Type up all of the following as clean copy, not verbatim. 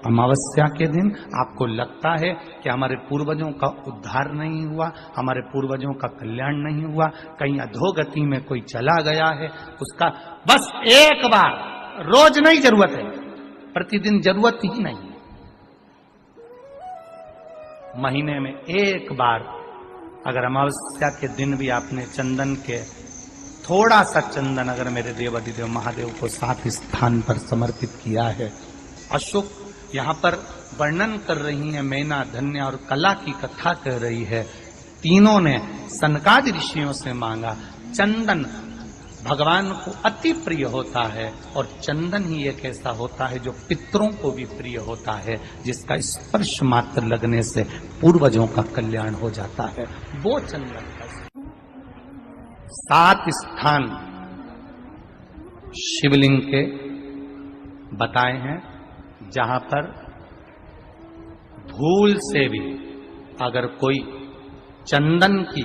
अमावस्या के दिन आपको लगता है कि हमारे पूर्वजों का उद्धार नहीं हुआ, हमारे पूर्वजों का कल्याण नहीं हुआ, कहीं अधोगति में कोई चला गया है, उसका बस एक बार, रोज नहीं जरूरत है, प्रतिदिन जरूरत ही नहीं, महीने में एक बार अगर अमावस्या के दिन भी आपने चंदन के थोड़ा सा चंदन अगर मेरे देवाधिदेव महादेव को 7 स्थान पर समर्पित किया है। अशोक यहाँ पर वर्णन कर रही है, मैना, धन्य और कला की कथा कह रही है। तीनों ने सनकादि ऋषियों से मांगा। चंदन भगवान को अति प्रिय होता है और चंदन ही एक ऐसा होता है जो पितरों को भी प्रिय होता है, जिसका स्पर्श मात्र लगने से पूर्वजों का कल्याण हो जाता है। वो चंदन का 7 स्थान शिवलिंग के बताए हैं, जहां पर भूल से भी अगर कोई चंदन की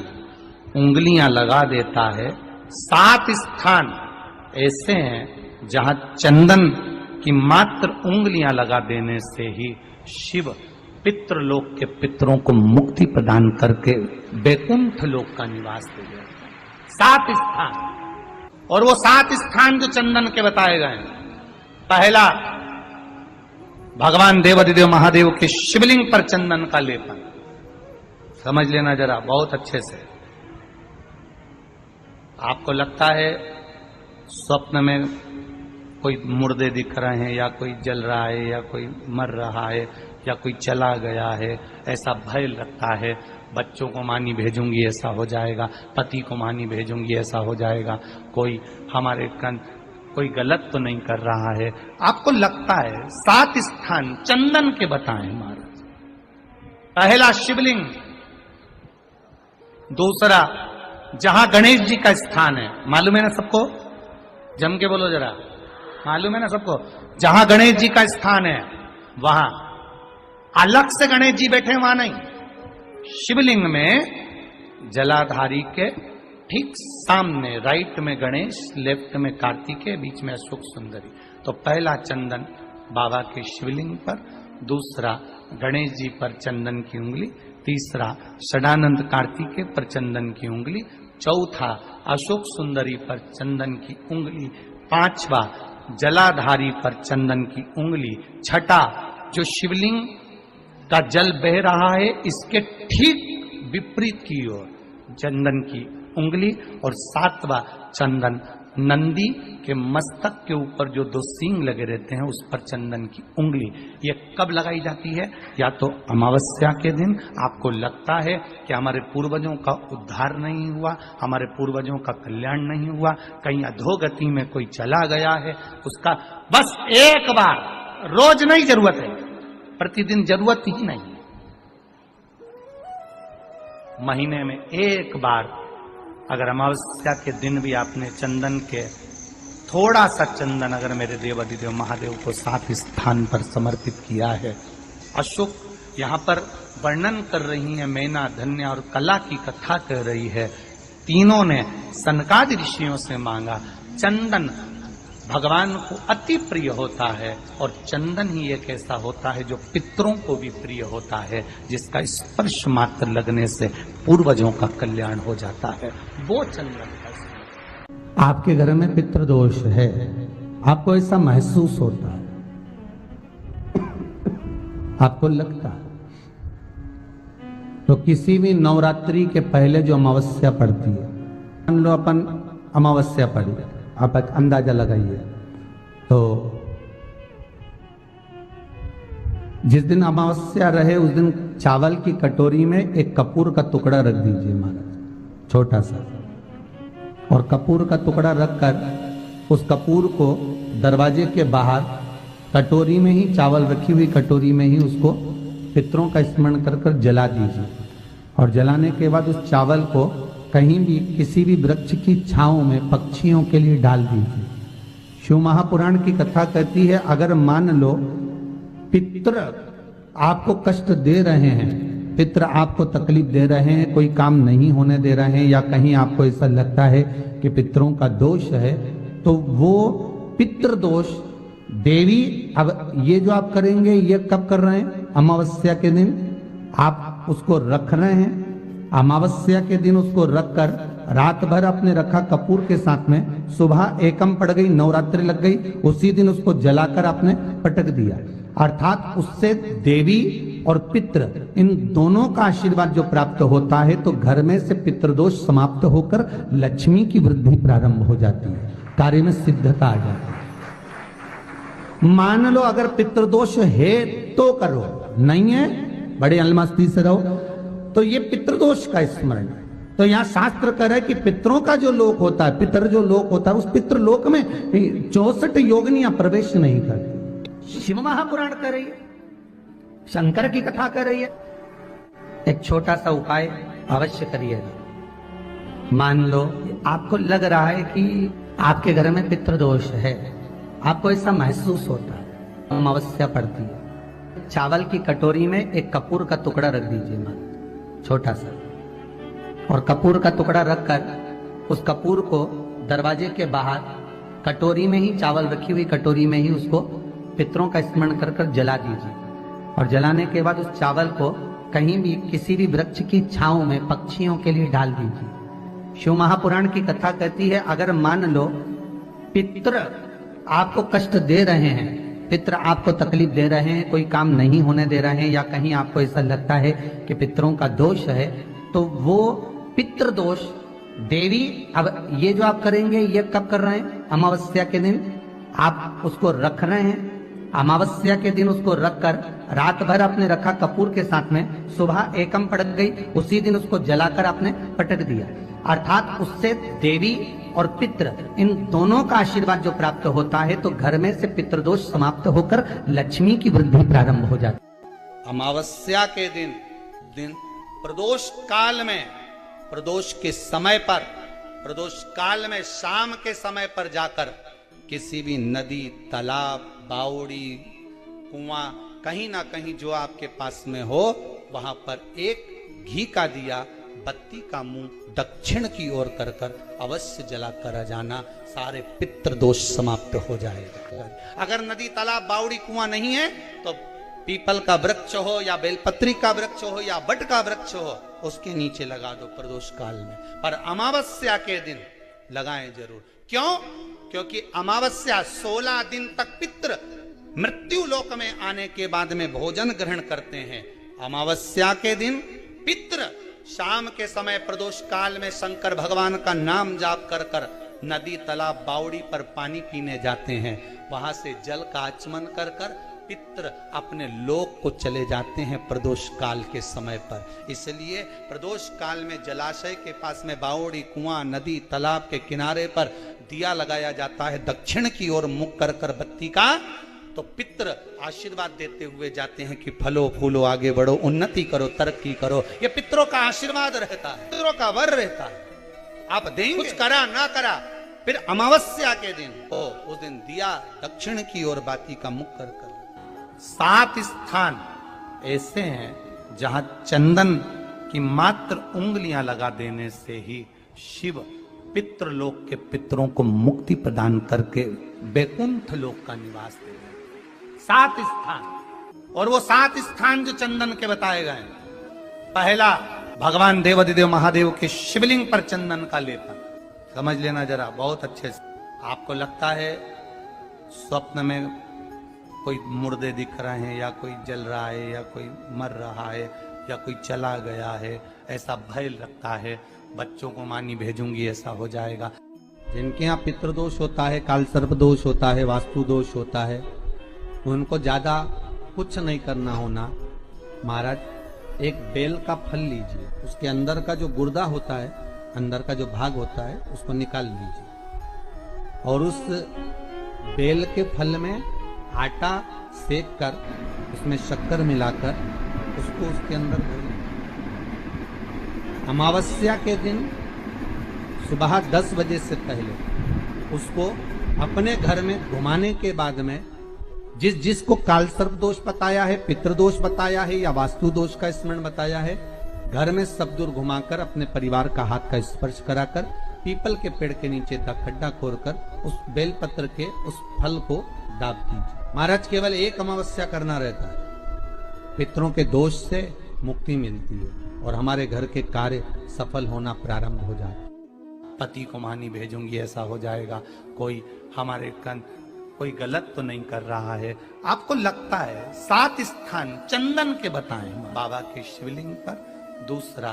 उंगलियां लगा देता है, 7 स्थान ऐसे हैं जहां चंदन की मात्र उंगलियां लगा देने से ही शिव पितृलोक के पितरों को मुक्ति प्रदान करके वैकुंठ लोक का निवास दे गए। 7 स्थान, और वो 7 स्थान जो चंदन के बताए गए हैं। पहला, भगवान देवाधिदेव महादेव के शिवलिंग पर चंदन का लेपन। समझ लेना जरा बहुत अच्छे से। आपको लगता है स्वप्न में कोई मुर्दे दिख रहे हैं, या कोई जल रहा है, या कोई मर रहा है, या कोई चला गया है, ऐसा भय लगता है। बच्चों को मानी भेजूंगी ऐसा हो जाएगा, पति को मानी भेजूंगी ऐसा हो जाएगा, कोई हमारे कोई गलत तो नहीं कर रहा है, आपको लगता है। 7 स्थान चंदन के बताएं महाराज। पहला शिवलिंग, दूसरा जहां गणेश जी का स्थान है, मालूम है ना सबको, जम के बोलो जरा, मालूम है ना सबको, जहां गणेश जी का स्थान है वहां अलग से गणेश जी बैठे, वहां नहीं। शिवलिंग में जलाधारी के ठीक सामने राइट में गणेश, लेफ्ट में कार्तिकेय, बीच में अशोक सुंदरी। तो पहला चंदन बाबा के शिवलिंग पर, दूसरा गणेश जी पर चंदन की उंगली, तीसरा षडानंद कार्तिकेय पर चंदन की उंगली, चौथा अशोक सुंदरी पर चंदन की उंगली, पांचवा जलाधारी पर चंदन की उंगली, छठा जो शिवलिंग का जल बह रहा है इसके ठीक विपरीत की ओर चंदन की उंगली, और 7वां चंदन नंदी के मस्तक के ऊपर जो 2 सींग लगे रहते हैं उस पर चंदन की उंगली। ये कब लगाई जाती है? या तो अमावस्या के दिन आपको लगता है कि हमारे पूर्वजों का उद्धार नहीं हुआ, हमारे पूर्वजों का कल्याण नहीं हुआ, कहीं अधोगति में कोई चला गया है, उसका बस एक बार, रोज नहीं जरूरत है, प्रतिदिन जरूरत ही नहीं, महीने में एक बार अगर अमावस्या के दिन भी आपने चंदन के थोड़ा सा चंदन अगर मेरे देवाधिदेव महादेव को 7 स्थान पर समर्पित किया है। अशोक यहाँ पर वर्णन कर रही है, मैना, धन्य और कला की कथा कह रही है। तीनों ने सनकादि ऋषियों से मांगा। चंदन भगवान को अति प्रिय होता है और चंदन ही एक ऐसा होता है जो पितरों को भी प्रिय होता है, जिसका स्पर्श मात्र लगने से पूर्वजों का कल्याण हो जाता है। वो चंदन का। आपके घर में पितृदोष है, आपको ऐसा महसूस होता है, आपको लगता है, तो किसी भी नवरात्रि के पहले जो अमावस्या पड़ती है, मान लो अपन अमावस्या पड़ी, आप एक अंदाजा लगाइए, तो जिस दिन अमावस्या रहे उस दिन चावल की कटोरी में एक कपूर का टुकड़ा रख दीजिए महाराज, छोटा सा, और कपूर का टुकड़ा रखकर उस कपूर को दरवाजे के बाहर कटोरी में ही, चावल रखी हुई कटोरी में ही उसको पितरों का स्मरण कर कर जला दीजिए। और जलाने के बाद उस चावल को कहीं भी किसी भी वृक्ष की छांव में पक्षियों के लिए डाल दीजिए। शिव महापुराण की कथा कहती है, अगर मान लो पितृ आपको कष्ट दे रहे हैं, पितृ आपको तकलीफ दे रहे हैं, कोई काम नहीं होने दे रहे हैं, या कहीं आपको ऐसा लगता है कि पितरों का दोष है, तो वो पितृ दोष देवी, अब ये जो आप करेंगे ये कब कर रहे हैं? अमावस्या के दिन आप उसको रख रहे हैं। अमावस्या के दिन उसको रखकर रात भर आपने रखा कपूर के साथ में, सुबह एकम पड़ गई, नवरात्रि लग गई, उसी दिन उसको जलाकर आपने पटक दिया। अर्थात उससे देवी और पितृ इन दोनों का आशीर्वाद जो प्राप्त होता है, तो घर में से पितृदोष समाप्त होकर लक्ष्मी की वृद्धि प्रारंभ हो जाती है, कार्य में सिद्धता आ जाती है। मान लो अगर पितृदोष है तो करो, नहीं है बड़े अलमस्ती से रहो, तो ये पितृदोष का स्मरण। तो यहाँ शास्त्र कह रहा है कि पितरों का जो लोक होता है, पितर जो लोक होता है, उस पितृलोक में 64 योगिनियां प्रवेश नहीं करती। शिव महापुराण कर रही है, शंकर की कथा कर रही है। एक छोटा सा उपाय अवश्य करिएगा। मान लो आपको लग रहा है कि आपके घर में पितृदोष है, आपको ऐसा महसूस होता है, अमावस्या पड़ती है, चावल की कटोरी में एक कपूर का टुकड़ा रख दीजिए, मान छोटा सा, और कपूर का टुकड़ा रखकर उस कपूर को दरवाजे के बाहर कटोरी में ही, चावल रखी हुई कटोरी में ही उसको पितरों का स्मरण कर कर जला दीजिए। और जलाने के बाद उस चावल को कहीं भी किसी भी वृक्ष की छांव में पक्षियों के लिए डाल दीजिए। शिव महापुराण की कथा कहती है, अगर मान लो पितृ आपको कष्ट दे रहे हैं, पितृ आपको तकलीफ दे रहे हैं, कोई काम नहीं होने दे रहे हैं, या कहीं आपको ऐसा लगता है कि पितरों का दोष है, तो वो पितृदोष देवी, अब ये जो आप करेंगे ये कब कर रहे हैं? अमावस्या के दिन आप उसको रख रहे हैं। अमावस्या के दिन उसको रखकर रात भर आपने रखा कपूर के साथ में, सुबह एकम पड़ गई, उसी दिन उसको जलाकर आपने पटक दिया। अर्थात उससे देवी और पितृ इन दोनों का आशीर्वाद जो प्राप्त होता है, तो घर में से पितृदोष समाप्त होकर लक्ष्मी की वृद्धि प्रारंभ हो जाती है। अमावस्या के दिन प्रदोष काल में, प्रदोष के समय पर, प्रदोष काल में शाम के समय पर जाकर किसी भी नदी, तालाब, बावड़ी, कुआं, कहीं ना कहीं जो आपके पास में हो, वहां पर एक घी का दिया, बत्ती का मुंह दक्षिण की ओर कर कर अवश्य जला कर जाना, सारे पितृदोष समाप्त हो जाएगा। अगर नदी, तालाब, बावड़ी, कुआं नहीं है तो पीपल का वृक्ष हो या बेलपत्री का वृक्ष हो या बट का वृक्ष हो, उसके नीचे लगा दो प्रदोष काल में। पर अमावस्या के दिन लगाएं जरूर। क्यों? क्योंकि अमावस्या 16 दिन तक पितृ मृत्यु लोक में आने के बाद में भोजन ग्रहण करते हैं। अमावस्या के दिन पितृ शाम के समय प्रदोष काल में शंकर भगवान का नाम जाप कर कर नदी, तालाब, बावड़ी पर पानी पीने जाते हैं। वहां से जल का आचमन कर कर पितृ अपने लोक को चले जाते हैं प्रदोष काल के समय पर। इसलिए प्रदोष काल में जलाशय के पास में बावड़ी, कुआं, नदी, तालाब के किनारे पर दिया लगाया जाता है, दक्षिण की ओर मुख कर कर बत्ती का, तो पितृ आशीर्वाद देते हुए जाते हैं कि फलो फूलो, आगे बढ़ो, उन्नति करो, तरक्की करो। ये पितरों का आशीर्वाद रहता है, पितरों का वर रहता है। आप देंगे, कुछ करा ना करा, फिर अमावस्या के दिन उस दिन दिया दक्षिण की ओर बाती का मुख कर कर। 7 स्थान ऐसे हैं जहां चंदन की मात्र उंगलियां लगा देने से ही शिव पितृलोक के पितरों को मुक्ति प्रदान करके बैकुंठ लोक का निवास दे रहे। 7 स्थान, और वो 7 स्थान जो चंदन के बताए गए, पहला भगवान देवाधिदेव महादेव के शिवलिंग पर चंदन का लेपन। समझ लेना जरा बहुत अच्छे से। आपको लगता है स्वप्न में कोई मुर्दे दिख रहे हैं, या कोई जल रहा है, या कोई मर रहा है, या कोई चला गया है, ऐसा भय लगता है, बच्चों को मानी भेजूंगी ऐसा हो जाएगा। जिनके यहाँ पितृदोष होता है, काल सर्प दोष होता है, वास्तु दोष होता है, उनको ज्यादा कुछ नहीं करना होना। महाराज एक बेल का फल लीजिए, उसके अंदर का जो गुर्दा होता है, अंदर का जो भाग होता है, उसको निकाल लीजिए, और उस बेल के फल में आटा सेक कर उसमें शक्कर मिलाकर उसको उसके अंदर भर लें। अमावस्या के दिन सुबह 10 बजे से पहले उसको अपने घर में घुमाने के बाद में जिसको काल सर्प दोष बताया है, पितृदोष बताया है, या वास्तु दोष का स्मरण बताया है, घर में सब दूर घुमाकर अपने परिवार का हाथ का स्पर्श कराकर पीपल के पेड़ के नीचे तक खड्डा खोदकर उस बेलपत्र के उस फल को दाब दीजिए। महाराज केवल एक अमावस्या करना रहता है, पितरों के दोष से मुक्ति मिलती है और हमारे घर के कार्य सफल होना प्रारंभ हो जाता है। पति को मानी भेजूंगी ऐसा हो जाएगा, कोई हमारे कोई गलत तो नहीं कर रहा है, आपको लगता है 7 स्थान चंदन के बताएं, बाबा के शिवलिंग पर, दूसरा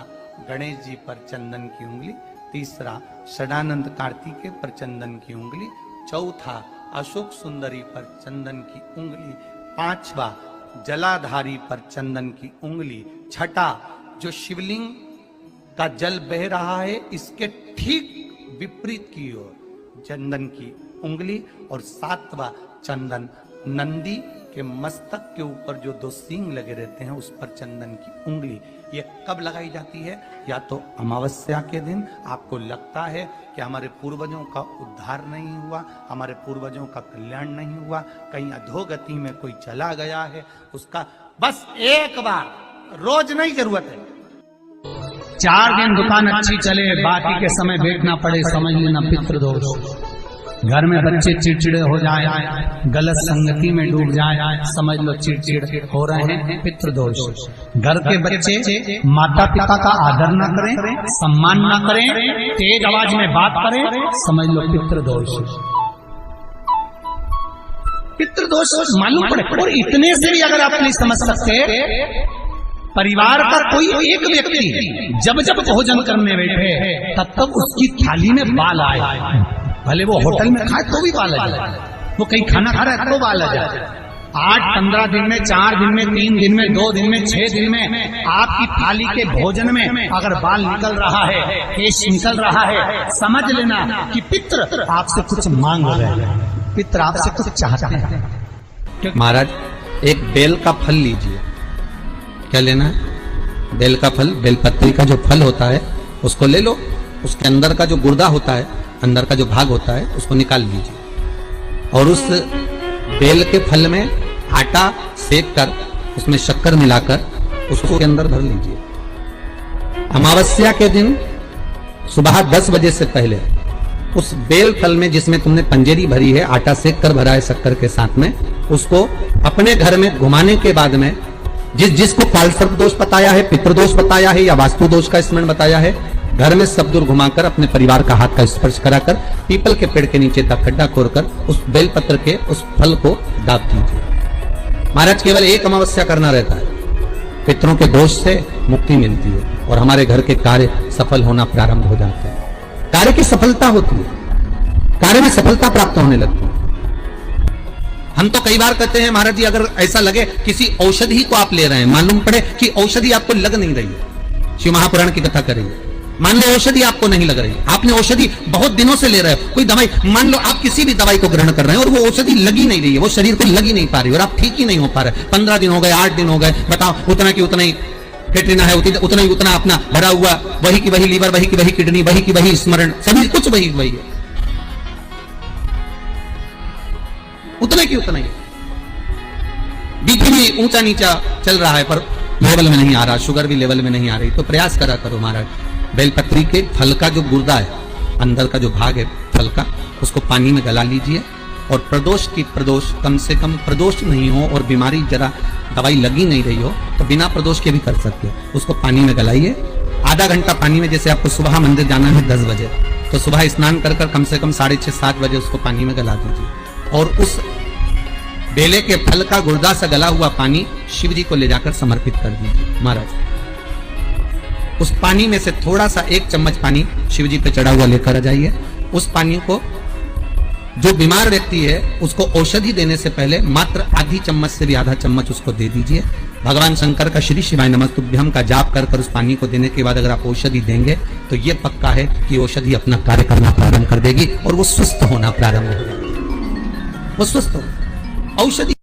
गणेश जी पर चंदन की उंगली, तीसरा षडानंद कार्तिकेय पर चंदन की उंगली, चौथा अशोक सुंदरी पर चंदन की उंगली, पांचवा जलाधारी पर चंदन की उंगली, छठा जो शिवलिंग का जल बह रहा है इसके ठीक विपरीत की ओर चंदन की उंगली, और सातवां चंदन नंदी के मस्तक के ऊपर जो 2 सींग लगे रहते हैं उस पर चंदन की उंगली। ये कब लगाई जाती है? या तो अमावस्या के दिन आपको लगता है कि हमारे पूर्वजों का उद्धार नहीं हुआ, हमारे पूर्वजों का कल्याण नहीं हुआ, कहीं अधोगति में कोई चला गया है, उसका बस एक बार, रोज नहीं जरूरत है, 4 दिन दुकान अच्छी चले, बाकी के समय बैठना पड़े, समझ लेना पितृदोष। घर में बच्चे चिड़चिड़े हो जाए, गलत संगति में डूब जाए, समझ लो चिड़चिड़ हो रहे हैं, पितृदोष। घर के बच्चे माता पिता का आदर न करें, सम्मान न करें, तेज आवाज में बात करें, समझ लो पितृदोष। पितृदोष मालूम पड़े, और इतने से भी अगर आप नहीं समझ सकते, परिवार का कोई एक व्यक्ति जब जब भोजन करने बैठे तब तब उसकी थाली में बाल आए, भले वो होटल में खाए तो भी बाल आ जाए, वो कहीं खाना खा रहा है तो बाल आ जाए। 8-15 दिन में, 4 दिन में, 3 दिन में, 2 दिन में, 6 दिन में आपकी थाली के भोजन में अगर बाल निकल रहा है, केश निकल रहा है, समझ लेना कि पितृ आपसे कुछ मांग रहे हैं, पितृ आपसे कुछ चाहते हैं। महाराज एक बेल का फल लीजिए, क्या लेना है? बेल का फल, बेलपत्री का जो फल होता है उसको ले लो, उसके अंदर का जो गुर्दा होता है, अंदर का जो भाग होता है उसको निकाल लीजिए, और उस बेल के फल में आटा सेक कर उसमें शक्कर मिलाकर उसको के अंदर भर लीजिए। अमावस्या के दिन सुबह 10 बजे से पहले उस बेल फल में जिसमें तुमने पंजेरी भरी है, आटा सेक कर भरा है शक्कर के साथ में, उसको अपने घर में घुमाने के बाद में जिसको कालसर्प दोष बताया है, पितृदोष बताया है या वास्तु दोष का स्मरण बताया है, घर में सब दूर घुमाकर अपने परिवार का हाथ का स्पर्श कराकर पीपल के पेड़ के नीचे तक खड्डा खोदकर उस बेलपत्र के उस फल को दाब दीजिए। महाराज केवल एक अमावस्या करना रहता है, पितरों के दोष से मुक्ति मिलती है और हमारे घर के कार्य सफल होना प्रारंभ हो जाते हैं। कार्य की सफलता होती है, कार्य में सफलता प्राप्त होने लगती है। हम तो कई बार कहते हैं महाराज जी अगर ऐसा लगे किसी औषधि को आप ले रहे हैं, मालूम पड़े कि औषधि आपको लग नहीं रही है, शिव महापुराण की कथा करेंगे, मान लो औषधि आपको नहीं लग रही, आपने औषधि बहुत दिनों से ले रहे हो, कोई दवाई, मान लो आप किसी भी दवाई को ग्रहण कर रहे हैं और वो औषधि लगी नहीं रही है, वो शरीर को लगी नहीं पा रही और आप ठीक ही नहीं हो पा रहे, 15 दिन हो गए, 8 दिन हो गए, बताओ उतना की उतना ही कैटरीना है, उतना ही उतना अपना भरा हुआ, वही की वही लीवर, वही की वही किडनी, वही की वही स्मरण, सभी कुछ वही वही है, उतना की उतना ही। बीपी भी ऊंचा नीचा चल रहा है पर लेवल में नहीं आ रहा, शुगर भी लेवल में नहीं आ रही, तो प्रयास करा करो महाराज, बेलपत्री के फल का जो गुर्दा है, अंदर का जो भाग है फल का, उसको पानी में गला लीजिए और प्रदोष कम से कम प्रदोष नहीं हो और बीमारी जरा दवाई लगी नहीं रही हो तो बिना प्रदोष के भी कर सकते हो, उसको पानी में गलाइए, आधा घंटा पानी में, जैसे आपको सुबह मंदिर जाना है 10 बजे, तो सुबह स्नान कर कम से कम 6:30-7 बजे उसको पानी में गला दीजिए और उस बेले के फल का गुर्दा से गला हुआ पानी शिव जी को ले जाकर समर्पित कर दीजिए। महाराज उस पानी में से थोड़ा सा 1 चम्मच पानी शिव जी पे चढ़ा हुआ लेकर आ जाइए, उस पानी को जो बीमार व्यक्ति है उसको औषधि देने से पहले मात्र आधी चम्मच से भी आधा चम्मच उसको दे दीजिए। भगवान शंकर का श्री शिवाय नमस्तुभ्यम का जाप कर उस पानी को देने के बाद अगर आप औषधि देंगे तो ये पक्का है कि औषधि अपना कार्य करना प्रारंभ कर देगी और वो स्वस्थ होना प्रारंभ हो जाएगी, वो स्वस्थ हो औषधि